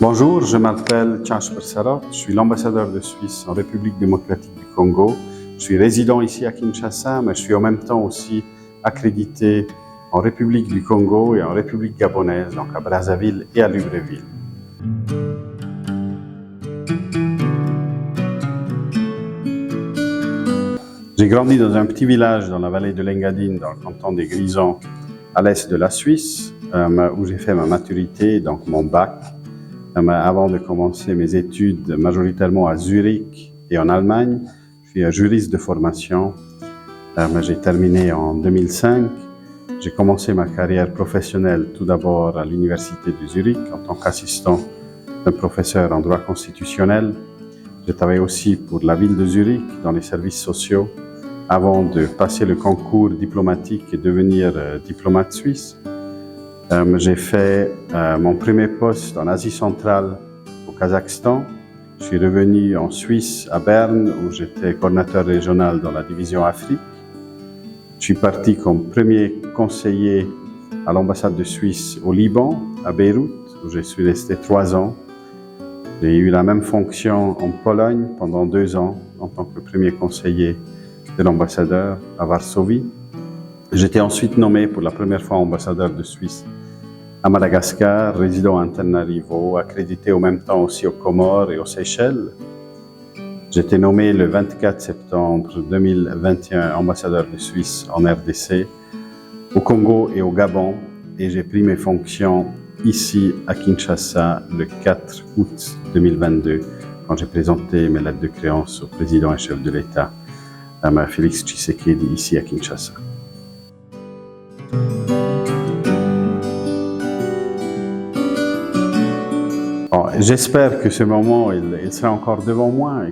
Bonjour, je m'appelle Tchanch Bersarot, je suis l'ambassadeur de Suisse en République démocratique du Congo. Je suis résident ici à Kinshasa, mais je suis en même temps aussi accrédité en République du Congo et en République gabonaise, donc à Brazzaville et à Libreville. J'ai grandi dans un petit village dans la vallée de l'Engadine, dans le canton des Grisons, à l'est de la Suisse, où j'ai fait ma maturité, donc mon bac, avant de commencer mes études majoritairement à Zurich et en Allemagne. Je suis un juriste de formation. J'ai terminé en 2005. J'ai commencé ma carrière professionnelle tout d'abord à l'université de Zurich en tant qu'assistant d'un professeur en droit constitutionnel. J'ai travaillé aussi pour la ville de Zurich dans les services sociaux avant de passer le concours diplomatique et devenir diplomate suisse. J'ai fait mon premier poste en Asie centrale au Kazakhstan. Je suis revenu en Suisse à Berne où j'étais coordinateur régional dans la division Afrique. Je suis parti comme premier conseiller à l'ambassade de Suisse au Liban, à Beyrouth, où je suis resté 3 ans. J'ai eu la même fonction en Pologne pendant 2 ans en tant que premier conseiller de l'ambassadeur à Varsovie. J'étais ensuite nommé pour la première fois ambassadeur de Suisse à Madagascar, résident à Antananarivo, accrédité en même temps aussi aux Comores et aux Seychelles. J'étais nommé le 24 septembre 2021 ambassadeur de Suisse en RDC, au Congo et au Gabon, et j'ai pris mes fonctions ici à Kinshasa le 4 août 2022, quand j'ai présenté mes lettres de créance au président et chef de l'État, Félix Tshisekedi, ici à Kinshasa. J'espère que ce moment, il sera encore devant moi.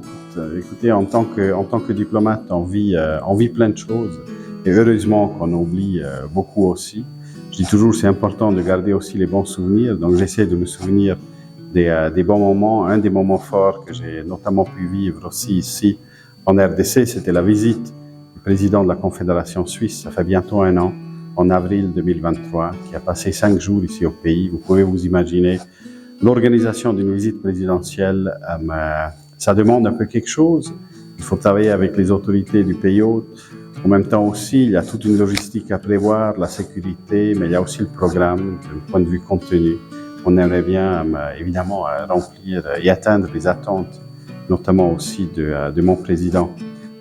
Écoutez, en tant que diplomate, on vit plein de choses. Et heureusement qu'on oublie beaucoup aussi. Je dis toujours, c'est important de garder aussi les bons souvenirs. Donc, j'essaie de me souvenir des bons moments. Un des moments forts que j'ai notamment pu vivre aussi ici en RDC, c'était la visite du président de la Confédération suisse. Ça fait bientôt 1 an, en avril 2023, qui a passé 5 jours ici au pays. Vous pouvez vous imaginer. L'organisation d'une visite présidentielle, ça demande un peu quelque chose. Il faut travailler avec les autorités du pays hôte. En même temps aussi, il y a toute une logistique à prévoir, la sécurité, mais il y a aussi le programme, du point de vue contenu. On aimerait bien, évidemment, remplir et atteindre les attentes, notamment aussi de mon président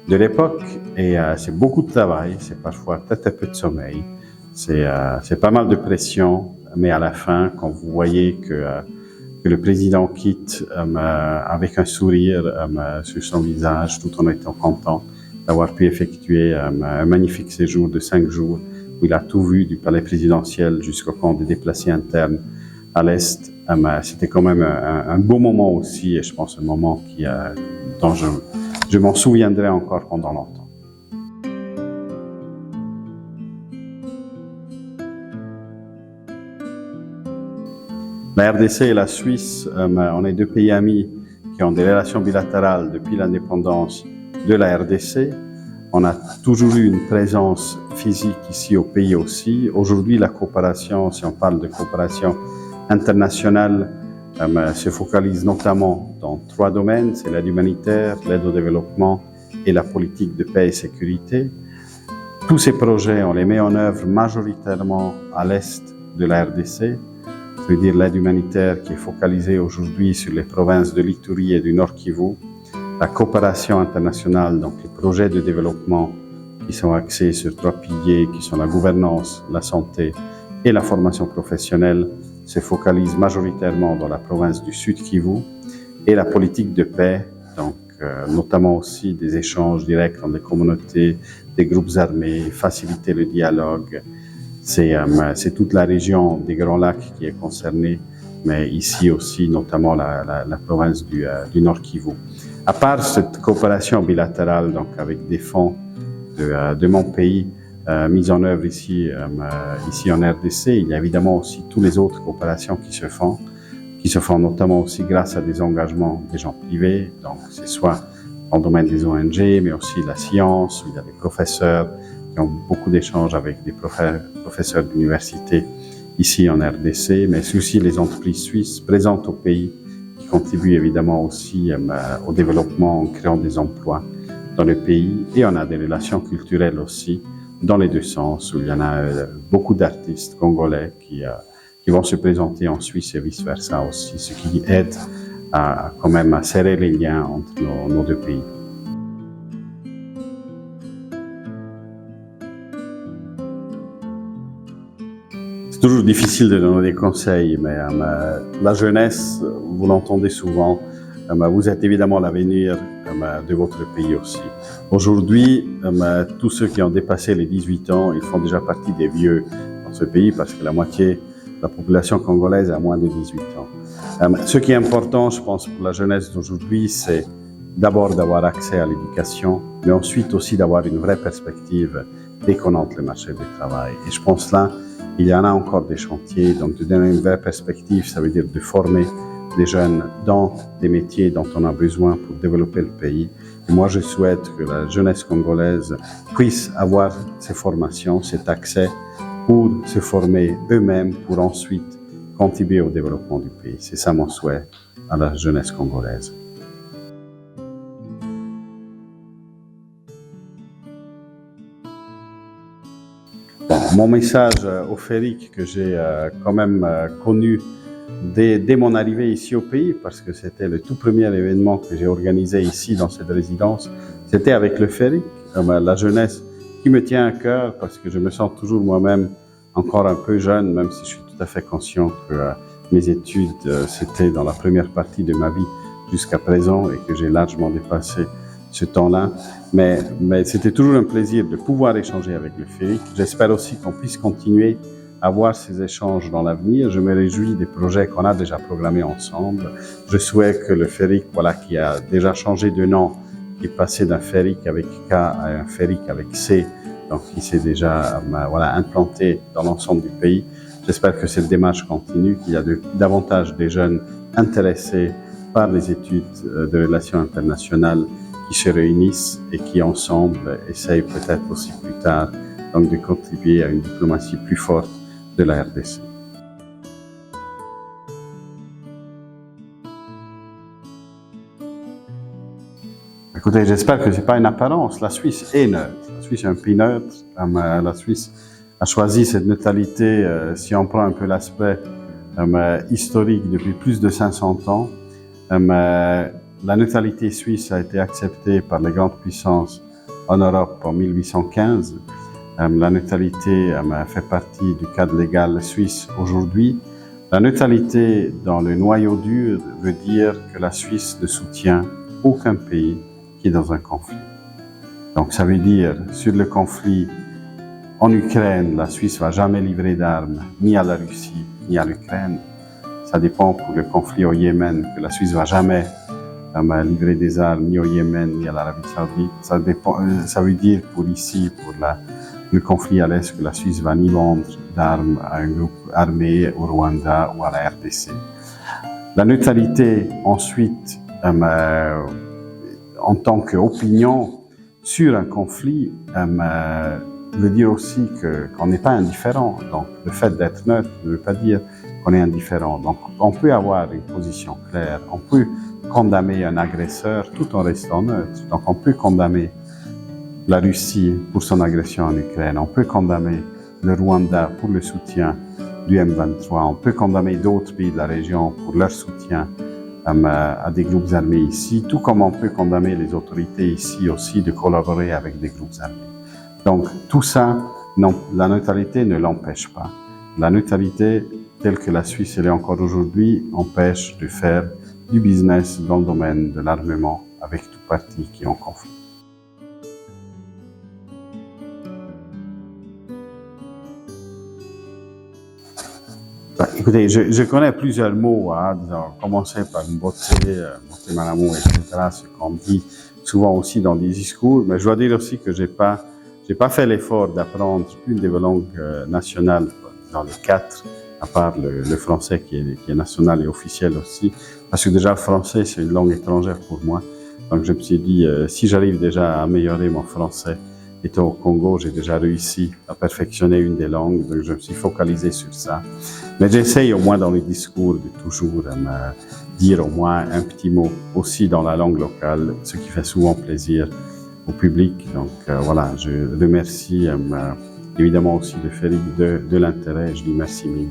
de l'époque. Et c'est beaucoup de travail, c'est parfois peut-être un peu de sommeil. C'est pas mal de pression, mais à la fin, quand vous voyez que le président quitte avec un sourire sur son visage, tout en étant content d'avoir pu effectuer un magnifique séjour de 5 jours où il a tout vu du palais présidentiel jusqu'au camp des déplacés internes à l'Est. C'était quand même un beau moment aussi, et je pense un moment dont je m'en souviendrai encore pendant longtemps. La RDC et la Suisse, on est 2 pays amis qui ont des relations bilatérales depuis l'indépendance de la RDC. On a toujours eu une présence physique ici au pays aussi. Aujourd'hui, la coopération, si on parle de coopération internationale, se focalise notamment dans 3 domaines. C'est l'aide humanitaire, l'aide au développement et la politique de paix et sécurité. Tous ces projets, on les met en œuvre majoritairement à l'est de la RDC. Ça veut dire l'aide humanitaire qui est focalisée aujourd'hui sur les provinces de l'Ituri et du Nord Kivu, la coopération internationale, donc les projets de développement qui sont axés sur 3 piliers qui sont la gouvernance, la santé et la formation professionnelle, se focalisent majoritairement dans la province du Sud Kivu, et la politique de paix, donc notamment aussi des échanges directs entre les communautés, des groupes armés, faciliter le dialogue. C'est toute la région des Grands Lacs qui est concernée, mais ici aussi, notamment la province du Nord Kivu. À part cette coopération bilatérale, donc avec des fonds de mon pays mis en œuvre ici en RDC, il y a évidemment aussi toutes les autres coopérations qui se font notamment aussi grâce à des engagements des gens privés, donc c'est soit dans le domaine des ONG, mais aussi la science, où il y a des professeurs qui ont beaucoup d'échanges avec des professeurs d'université ici en RDC, mais c'est aussi les entreprises suisses présentes au pays qui contribuent évidemment aussi au développement en créant des emplois dans le pays. Et on a des relations culturelles aussi dans les deux sens, où il y en a beaucoup d'artistes congolais qui vont se présenter en Suisse et vice-versa aussi, ce qui aide quand même à serrer les liens entre nos deux pays. C'est toujours difficile de donner des conseils, mais la jeunesse, vous l'entendez souvent, vous êtes évidemment l'avenir de votre pays aussi. Aujourd'hui, tous ceux qui ont dépassé les 18 ans, ils font déjà partie des vieux dans ce pays parce que la moitié de la population congolaise a moins de 18 ans. Ce qui est important, je pense, pour la jeunesse d'aujourd'hui, c'est d'abord d'avoir accès à l'éducation, mais ensuite aussi d'avoir une vraie perspective dès qu'on entre le marché du travail. Et je pense là, il y en a encore des chantiers, donc de donner une vraie perspective, ça veut dire de former des jeunes dans des métiers dont on a besoin pour développer le pays. Et moi, je souhaite que la jeunesse congolaise puisse avoir ces formations, cet accès pour se former eux-mêmes, pour ensuite contribuer au développement du pays. C'est ça mon souhait à la jeunesse congolaise. Bon, mon message au FERIC que j'ai quand même connu dès mon arrivée ici au pays, parce que c'était le tout premier événement que j'ai organisé ici dans cette résidence, c'était avec le FERIC, la jeunesse qui me tient à cœur, parce que je me sens toujours moi-même encore un peu jeune, même si je suis tout à fait conscient que mes études, c'était dans la première partie de ma vie jusqu'à présent et que j'ai largement dépassé ce temps-là. Mais c'était toujours un plaisir de pouvoir échanger avec le FERIC. J'espère aussi qu'on puisse continuer à avoir ces échanges dans l'avenir. Je me réjouis des projets qu'on a déjà programmés ensemble. Je souhaite que le FERIC, qui a déjà changé de nom, qui est passé d'un FERIC avec K à un FERIC avec C, donc qui s'est déjà implanté dans l'ensemble du pays. J'espère que cette démarche continue, qu'il y a davantage de jeunes intéressés par les études de relations internationales qui se réunissent et qui ensemble essayent peut-être aussi plus tard donc de contribuer à une diplomatie plus forte de la RDC. Écoutez, j'espère que c'est pas une apparence. La Suisse est neutre. La Suisse est un pays neutre. La Suisse a choisi cette neutralité, si on prend un peu l'aspect historique, depuis plus de 500 ans. La neutralité suisse a été acceptée par les grandes puissances en Europe en 1815. La neutralité fait partie du cadre légal suisse aujourd'hui. La neutralité dans le noyau dur veut dire que la Suisse ne soutient aucun pays qui est dans un conflit. Donc ça veut dire, sur le conflit en Ukraine, la Suisse va jamais livrer d'armes ni à la Russie ni à l'Ukraine. Ça dépend pour le conflit au Yémen, que la Suisse va jamais livrer des armes ni au Yémen ni à l'Arabie Saoudite. Ça veut dire pour ici, pour le conflit à l'Est, que la Suisse va ni vendre d'armes à un groupe armé au Rwanda ou à la RDC. La neutralité, ensuite, en tant qu'opinion sur un conflit, veut dire aussi qu'on n'est pas indifférent. Donc, le fait d'être neutre ne veut pas dire qu'on est indifférent. Donc, on peut avoir une position claire, on peut condamner un agresseur tout en restant neutre. Donc, on peut condamner la Russie pour son agression en Ukraine, on peut condamner le Rwanda pour le soutien du M23, on peut condamner d'autres pays de la région pour leur soutien à des groupes armés ici, tout comme on peut condamner les autorités ici aussi de collaborer avec des groupes armés. Donc tout ça, la neutralité ne l'empêche pas. La neutralité, telle que la Suisse elle est encore aujourd'hui, empêche de faire du business dans le domaine de l'armement avec tout parti qui est en conflit. Écoutez, je connais plusieurs mots, disons, commencer par Mbote, Malamu, etc., ce qu'on dit souvent aussi dans des discours, mais je dois dire aussi que j'ai pas fait l'effort d'apprendre une des langues nationales, dans les 4, à part le français qui est national et officiel aussi, parce que déjà le français c'est une langue étrangère pour moi, donc je me suis dit, si j'arrive déjà à améliorer mon français étant au Congo, j'ai déjà réussi à perfectionner une des langues, donc je me suis focalisé sur ça. Mais j'essaye au moins dans les discours de toujours me dire au moins un petit mot aussi dans la langue locale, ce qui fait souvent plaisir au public. Donc voilà, je remercie évidemment aussi de Félix de l'intérêt. Je dis merci mille.